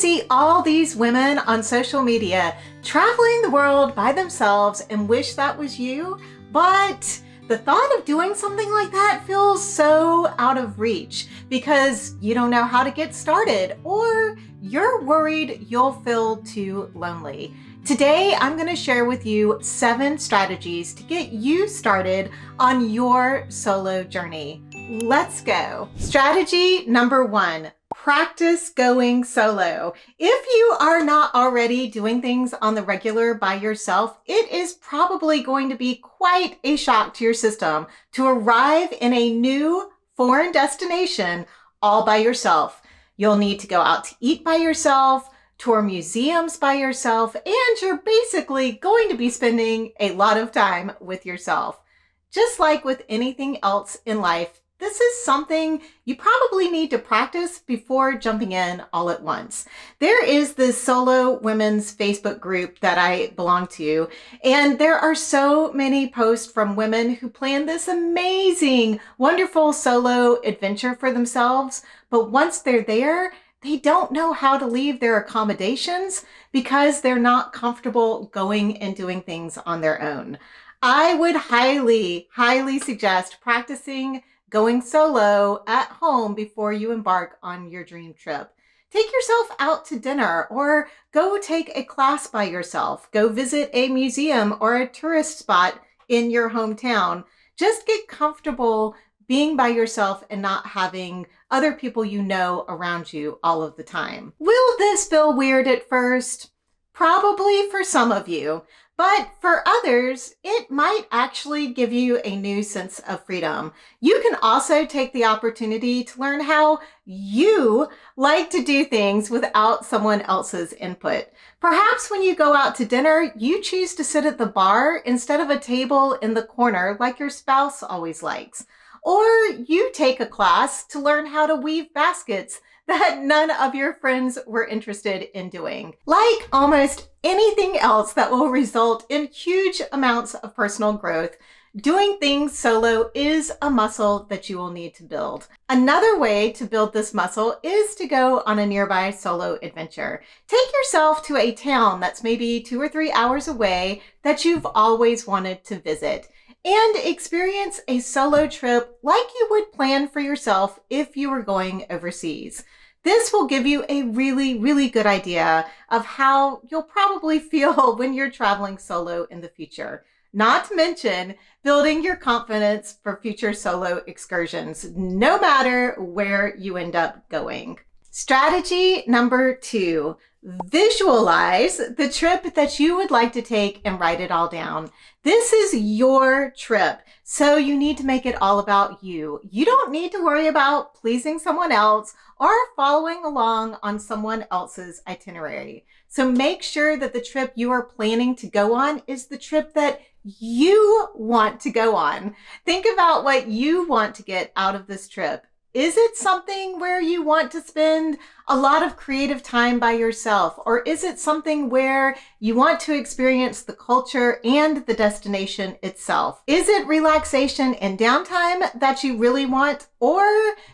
see all these women on social media traveling the world by themselves and wish that was you, but the thought of doing something like that feels so out of reach because you don't know how to get started or you're worried you'll feel too lonely. Today, I'm going to share with you 7 strategies to get you started on your solo journey. Let's go. Strategy number 1. Practice going solo. If you are not already doing things on the regular by yourself, it is probably going to be quite a shock to your system to arrive in a new foreign destination all by yourself. You'll need to go out to eat by yourself, tour museums by yourself, and you're basically going to be spending a lot of time with yourself. Just like with anything else in life, this is something you probably need to practice before jumping in all at once. There is this solo women's Facebook group that I belong to, and there are so many posts from women who plan this amazing, wonderful solo adventure for themselves. But once they're there, they don't know how to leave their accommodations because they're not comfortable going and doing things on their own. I would highly suggest practicing going solo at home before you embark on your dream trip. Take yourself out to dinner or go take a class by yourself. Go visit a museum or a tourist spot in your hometown. Just get comfortable being by yourself and not having other people you know around you all of the time. Will this feel weird at first? Probably for some of you. But for others, it might actually give you a new sense of freedom. You can also take the opportunity to learn how you like to do things without someone else's input. Perhaps when you go out to dinner, you choose to sit at the bar instead of a table in the corner like your spouse always likes. Or you take a class to learn how to weave baskets that none of your friends were interested in doing. Like almost anything else that will result in huge amounts of personal growth, doing things solo is a muscle that you will need to build. Another way to build this muscle is to go on a nearby solo adventure. Take yourself to a town that's maybe 2 or 3 hours away that you've always wanted to visit, and experience a solo trip like you would plan for yourself if you were going overseas. This will give you a really good idea of how you'll probably feel when you're traveling solo in the future. Not to mention building your confidence for future solo excursions, no matter where you end up going. Strategy number 2. Visualize the trip that you would like to take and write it all down. This is your trip, so you need to make it all about you. You don't need to worry about pleasing someone else or following along on someone else's itinerary. So make sure that the trip you are planning to go on is the trip that you want to go on. Think about what you want to get out of this trip. Is it something where you want to spend a lot of creative time by yourself? Or is it something where you want to experience the culture and the destination itself? Is it relaxation and downtime that you really want? Or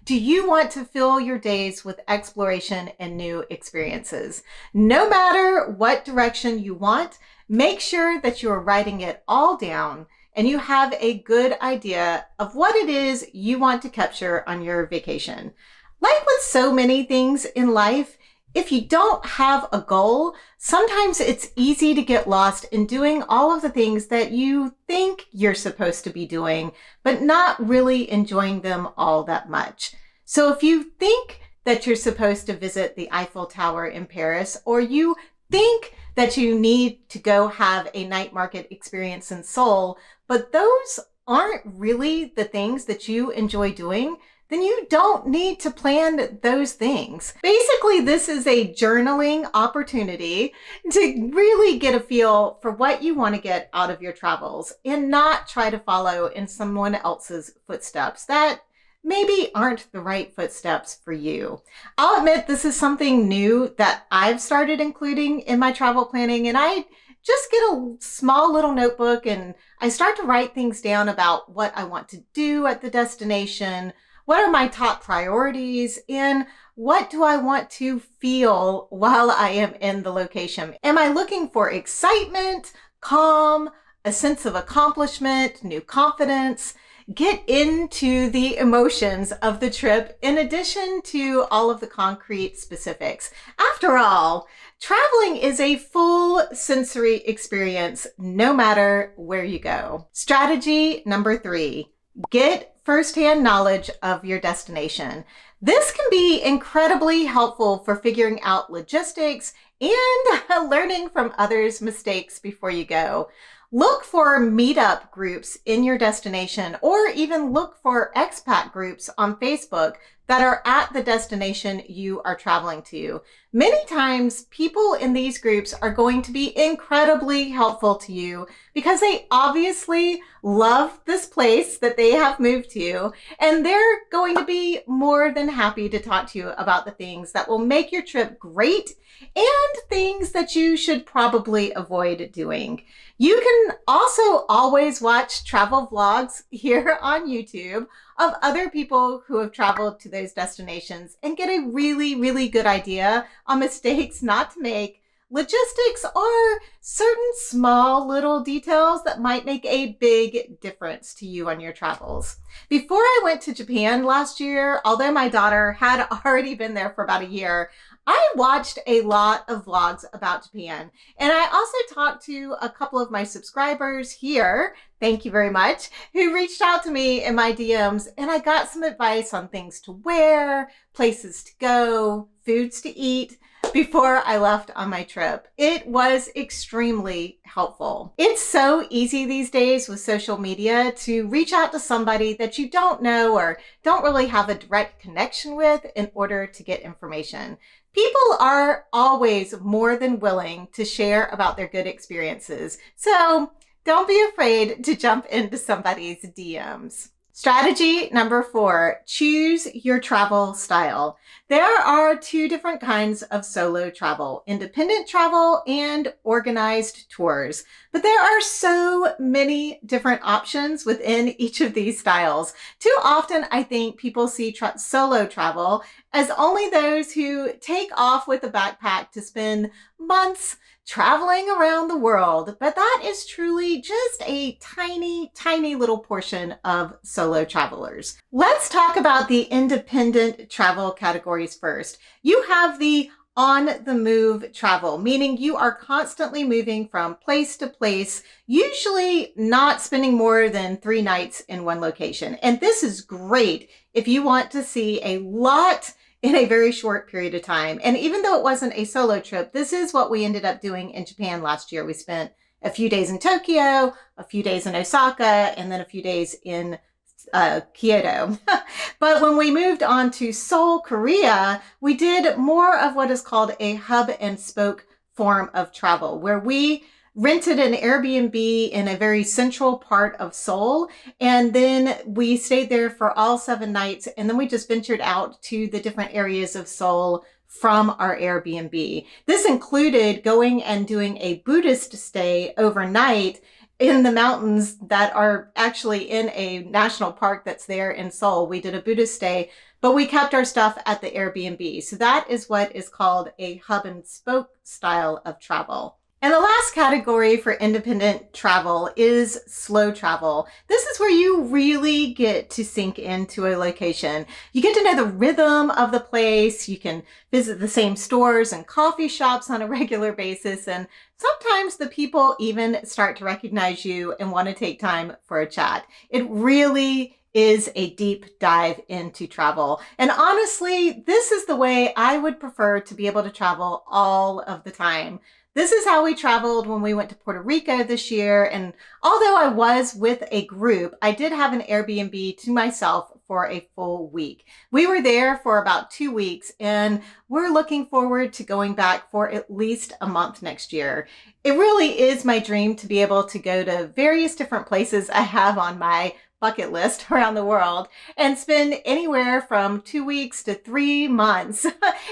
do you want to fill your days with exploration and new experiences? No matter what direction you want, make sure that you are writing it all down and you have a good idea of what it is you want to capture on your vacation. Like with so many things in life, if you don't have a goal, sometimes it's easy to get lost in doing all of the things that you think you're supposed to be doing, but not really enjoying them all that much. So if you think that you're supposed to visit the Eiffel Tower in Paris, or you think that you need to go have a night market experience in Seoul, but those aren't really the things that you enjoy doing, then you don't need to plan those things. Basically, this is a journaling opportunity to really get a feel for what you want to get out of your travels and not try to follow in someone else's footsteps that maybe aren't the right footsteps for you. I'll admit this is something new that I've started including in my travel planning, and I just get a small little notebook and I start to write things down about what I want to do at the destination, what are my top priorities, and what do I want to feel while I am in the location? Am I looking for excitement, calm, a sense of accomplishment, new confidence? Get into the emotions of the trip in addition to all of the concrete specifics. After all, traveling is a full sensory experience no matter where you go. Strategy number 3, get firsthand knowledge of your destination. This can be incredibly helpful for figuring out logistics and learning from others' mistakes before you go. Look for meetup groups in your destination, or even look for expat groups on Facebook that are at the destination you are traveling to. Many times, people in these groups are going to be incredibly helpful to you because they obviously love this place that they have moved to, and they're going to be more than happy to talk to you about the things that will make your trip great and things that you should probably avoid doing. You can also always watch travel vlogs here on YouTube of other people who have traveled to those destinations and get a really, really good idea on mistakes not to make, logistics, or certain small little details that might make a big difference to you on your travels. Before I went to Japan last year, although my daughter had already been there for about a year, I watched a lot of vlogs about Japan, and I also talked to a couple of my subscribers here, thank you very much, who reached out to me in my DMs, and I got some advice on things to wear, places to go, foods to eat before I left on my trip. It was extremely helpful. It's so easy these days with social media to reach out to somebody that you don't know or don't really have a direct connection with in order to get information. People are always more than willing to share about their good experiences, so don't be afraid to jump into somebody's DMs. Strategy number 4, choose your travel style. There are 2 different kinds of solo travel, independent travel and organized tours. But there are so many different options within each of these styles. Too often, I think people see solo travel as only those who take off with a backpack to spend months traveling around the world, but that is truly just a tiny, tiny little portion of solo travelers. Let's talk about the independent travel categories first. You have the on-the-move travel, meaning you are constantly moving from place to place, usually not spending more than 3 nights in one location. And this is great if you want to see a lot in a very short period of time. And even though it wasn't a solo trip, this is what we ended up doing in Japan last year. We spent a few days in Tokyo, a few days in Osaka, and then a few days in Kyoto. But when we moved on to Seoul, Korea, we did more of what is called a hub and spoke form of travel, where we rented an Airbnb in a very central part of Seoul, and then we stayed there for all 7 nights, and then we just ventured out to the different areas of Seoul from our Airbnb. This included going and doing a Buddhist stay overnight in the mountains that are actually in a national park that's there in Seoul. We did a Buddhist stay, but we kept our stuff at the Airbnb. So that is what is called a hub and spoke style of travel. And the last category for independent travel is slow travel. This is where you really get to sink into a location. You get to know the rhythm of the place. You can visit the same stores and coffee shops on a regular basis. And sometimes the people even start to recognize you and want to take time for a chat. It really is a deep dive into travel. And honestly, this is the way I would prefer to be able to travel all of the time. This is how we traveled when we went to Puerto Rico this year. And although I was with a group, I did have an Airbnb to myself for a full week. We were there for about 2 weeks, and we're looking forward to going back for at least a month next year. It really is my dream to be able to go to various different places I have on my bucket list around the world and spend anywhere from 2 weeks to 3 months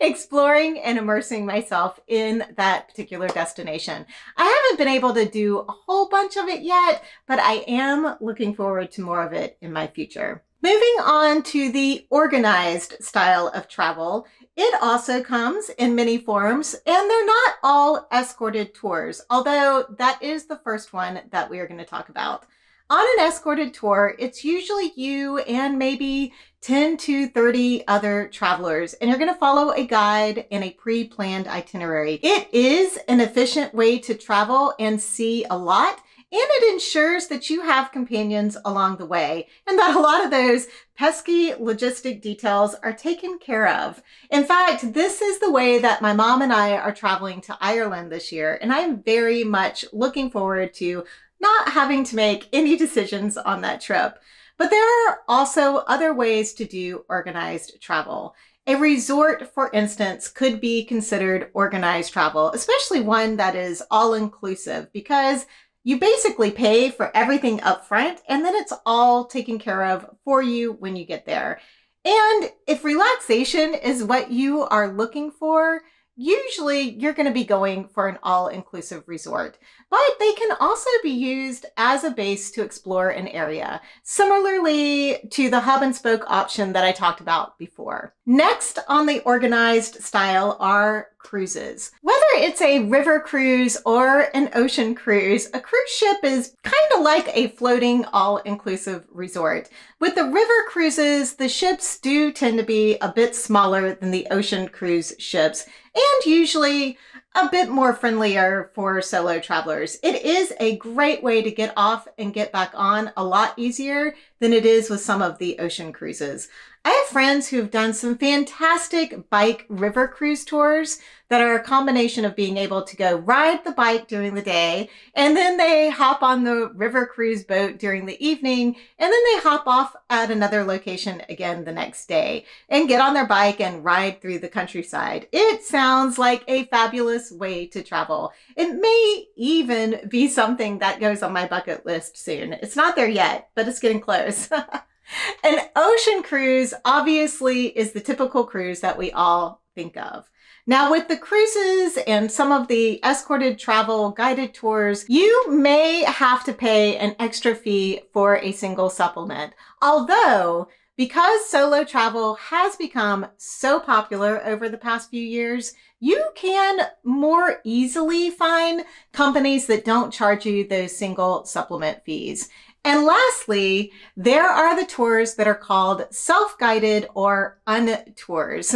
exploring and immersing myself in that particular destination. I haven't been able to do a whole bunch of it yet, but I am looking forward to more of it in my future. Moving on to the organized style of travel, it also comes in many forms, and they're not all escorted tours, although that is the first one that we are going to talk about. On an escorted tour, it's usually you and maybe 10 to 30 other travelers, and you're going to follow a guide and a pre-planned itinerary. It is an efficient way to travel and see a lot, and it ensures that you have companions along the way and that a lot of those pesky logistic details are taken care of. In fact, this is the way that my mom and I are traveling to Ireland this year, and I'm very much looking forward to not having to make any decisions on that trip. But there are also other ways to do organized travel. A resort, for instance, could be considered organized travel, especially one that is all-inclusive, because you basically pay for everything up front, and then it's all taken care of for you when you get there. And if relaxation is what you are looking for, usually you're going to be going for an all-inclusive resort, but they can also be used as a base to explore an area, similarly to the hub and spoke option that I talked about before. Next on the organized style are cruises. Whether it's a river cruise or an ocean cruise, a cruise ship is kind of like a floating all-inclusive resort. With the river cruises, the ships do tend to be a bit smaller than the ocean cruise ships, and usually a bit more friendlier for solo travelers. It is a great way to get off and get back on a lot easier than it is with some of the ocean cruises. I have friends who've done some fantastic bike river cruise tours that are a combination of being able to go ride the bike during the day, and then they hop on the river cruise boat during the evening, and then they hop off at another location again the next day and get on their bike and ride through the countryside. It sounds like a fabulous way to travel. It may even be something that goes on my bucket list soon. It's not there yet, but it's getting close. An ocean cruise obviously is the typical cruise that we all think of. Now, with the cruises and some of the escorted travel guided tours, you may have to pay an extra fee for a single supplement. Although, because solo travel has become so popular over the past few years, you can more easily find companies that don't charge you those single supplement fees. And lastly, there are the tours that are called self-guided or untours.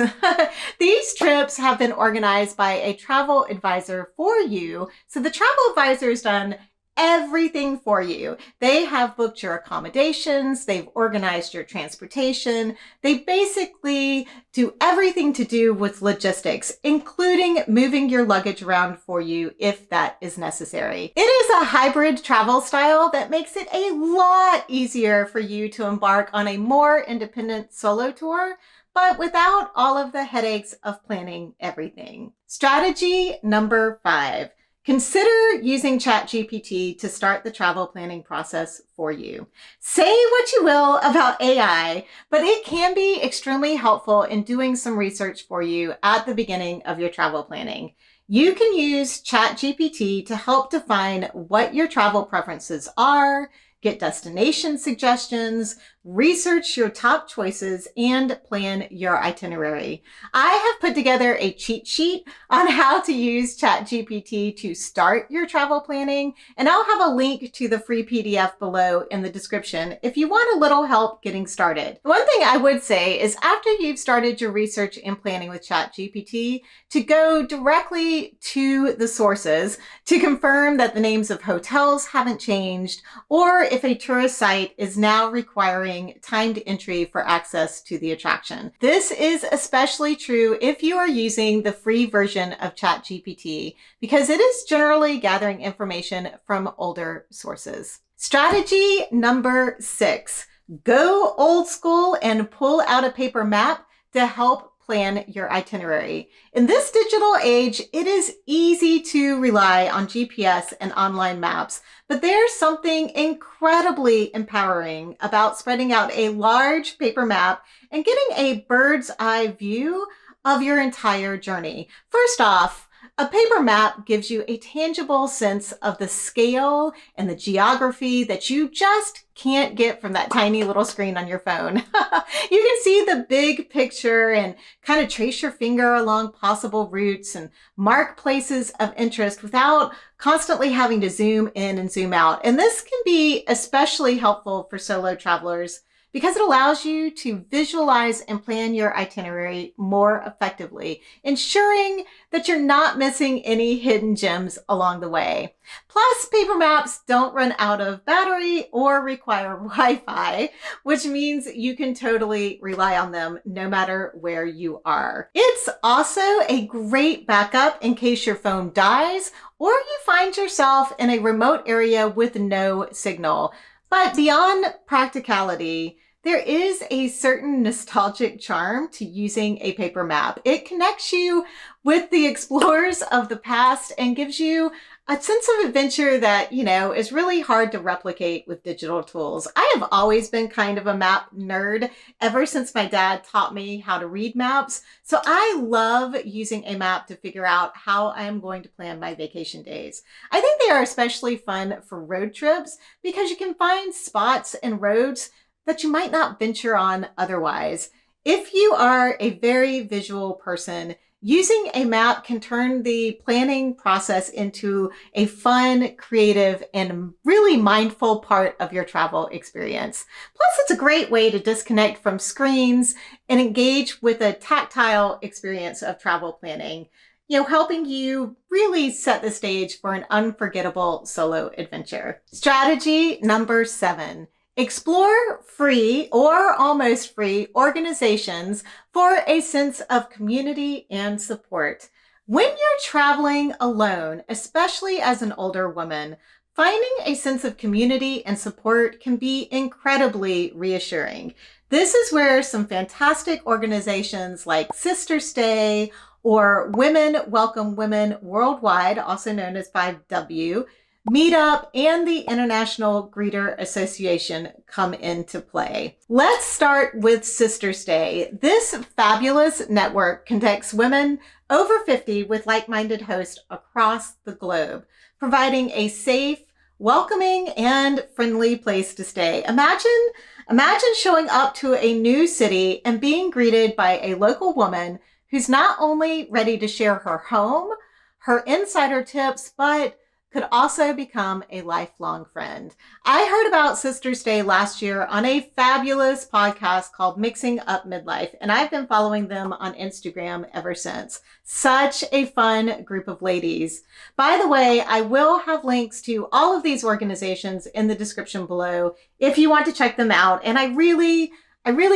These trips have been organized by a travel advisor for you. So the travel advisor has done everything for you. They have booked your accommodations, they've organized your transportation, they basically do everything to do with logistics, including moving your luggage around for you if that is necessary. It is a hybrid travel style that makes it a lot easier for you to embark on a more independent solo tour, but without all of the headaches of planning everything. Strategy number 5. Consider using Chat GPT to start the travel planning process for you. Say what you will about AI, but it can be extremely helpful in doing some research for you at the beginning of your travel planning. You can use Chat GPT to help define what your travel preferences are, get destination suggestions, research your top choices, and plan your itinerary. I have put together a cheat sheet on how to use ChatGPT to start your travel planning, and I'll have a link to the free PDF below in the description if you want a little help getting started. One thing I would say is after you've started your research and planning with ChatGPT, to go directly to the sources to confirm that the names of hotels haven't changed, or if a tourist site is now requiring timed entry for access to the attraction. This is especially true if you are using the free version of ChatGPT, because it is generally gathering information from older sources. Strategy number 6, go old school and pull out a paper map to help plan your itinerary. In this digital age, it is easy to rely on GPS and online maps, but there's something incredibly empowering about spreading out a large paper map and getting a bird's eye view of your entire journey. First off, A paper map gives you a tangible sense of the scale and the geography that you just can't get from that tiny little screen on your phone. You can see the big picture and kind of trace your finger along possible routes and mark places of interest without constantly having to zoom in and zoom out. And this can be especially helpful for solo travelers because it allows you to visualize and plan your itinerary more effectively, ensuring that you're not missing any hidden gems along the way. Plus, paper maps don't run out of battery or require Wi-Fi, which means you can totally rely on them no matter where you are. It's also a great backup in case your phone dies or you find yourself in a remote area with no signal. But beyond practicality, there is a certain nostalgic charm to using a paper map. It connects you with the explorers of the past and gives you a sense of adventure that, is really hard to replicate with digital tools. I have always been kind of a map nerd ever since my dad taught me how to read maps. So I love using a map to figure out how I am going to plan my vacation days. I think they are especially fun for road trips because you can find spots and roads that you might not venture on otherwise. If you are a very visual person, using a map can turn the planning process into a fun, creative, and really mindful part of your travel experience. Plus, it's a great way to disconnect from screens and engage with a tactile experience of travel planning, helping you really set the stage for an unforgettable solo adventure. Strategy number 7. Explore free or almost free organizations for a sense of community and support. When you're traveling alone, especially as an older woman, finding a sense of community and support can be incredibly reassuring. This is where some fantastic organizations like Sister Stay or Women Welcome Women Worldwide, also known as 5W, Meetup, and the International Greeter Association come into play. Let's start with Sister Stay. This fabulous network connects women over 50 with like-minded hosts across the globe, providing a safe, welcoming, and friendly place to stay. Imagine showing up to a new city and being greeted by a local woman who's not only ready to share her home, her insider tips, but could also become a lifelong friend. I heard about Sister Stay last year on a fabulous podcast called Mixing Up Midlife, and I've been following them on Instagram ever since. Such a fun group of ladies. By the way, I will have links to all of these organizations in the description below if you want to check them out, and I really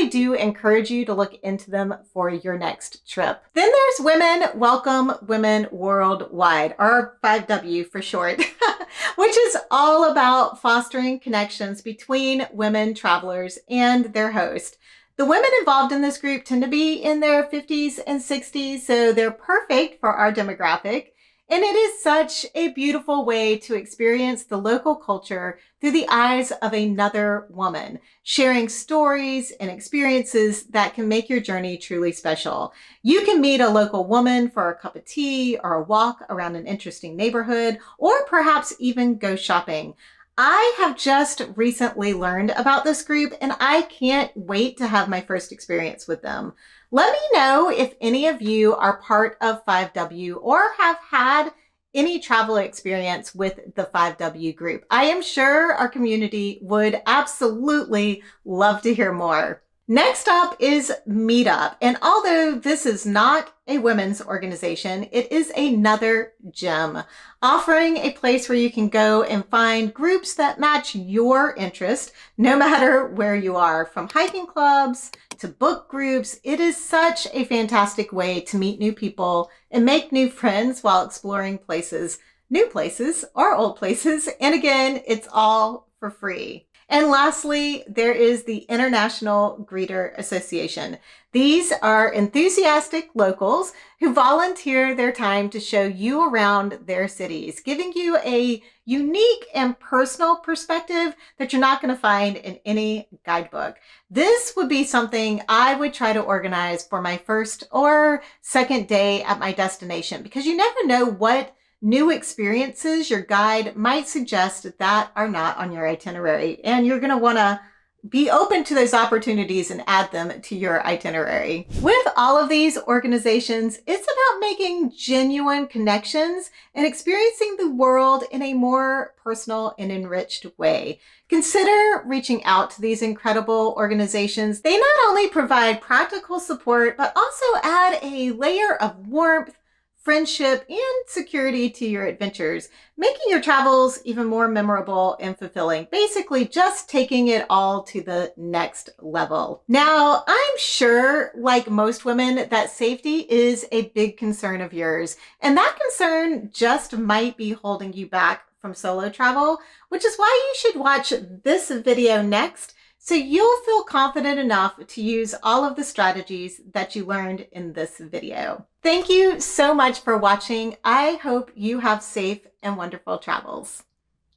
do encourage you to look into them for your next trip. Then there's Women Welcome Women Worldwide, or 5W for short, which is all about fostering connections between women travelers and their host. The women involved in this group tend to be in their 50s and 60s, so they're perfect for our demographic. And it is such a beautiful way to experience the local culture through the eyes of another woman, sharing stories and experiences that can make your journey truly special. You can meet a local woman for a cup of tea or a walk around an interesting neighborhood, or perhaps even go shopping. I have just recently learned about this group and I can't wait to have my first experience with them. Let me know if any of you are part of 5W or have had any travel experience with the 5W group. I am sure our community would absolutely love to hear more. Next up is Meetup. And although this is not a women's organization, it is another gem, offering a place where you can go and find groups that match your interest, no matter where you are, from hiking clubs to book groups. It is such a fantastic way to meet new people and make new friends while exploring places, new places or old places. And again, it's all for free. And lastly, there is the International Greeter Association. These are enthusiastic locals who volunteer their time to show you around their cities, giving you a unique and personal perspective that you're not going to find in any guidebook. This would be something I would try to organize for my first or second day at my destination, because you never know what new experiences your guide might suggest that are not on your itinerary. And you're going to want to be open to those opportunities and add them to your itinerary. With all of these organizations, it's about making genuine connections and experiencing the world in a more personal and enriched way. Consider reaching out to these incredible organizations. They not only provide practical support, but also add a layer of warmth, friendship, and security to your adventures, making your travels even more memorable and fulfilling. Basically, just taking it all to the next level. Now, I'm sure, like most women, that safety is a big concern of yours, and that concern just might be holding you back from solo travel, which is why you should watch this video next, so you'll feel confident enough to use all of the strategies that you learned in this video. Thank you so much for watching. I hope you have safe and wonderful travels.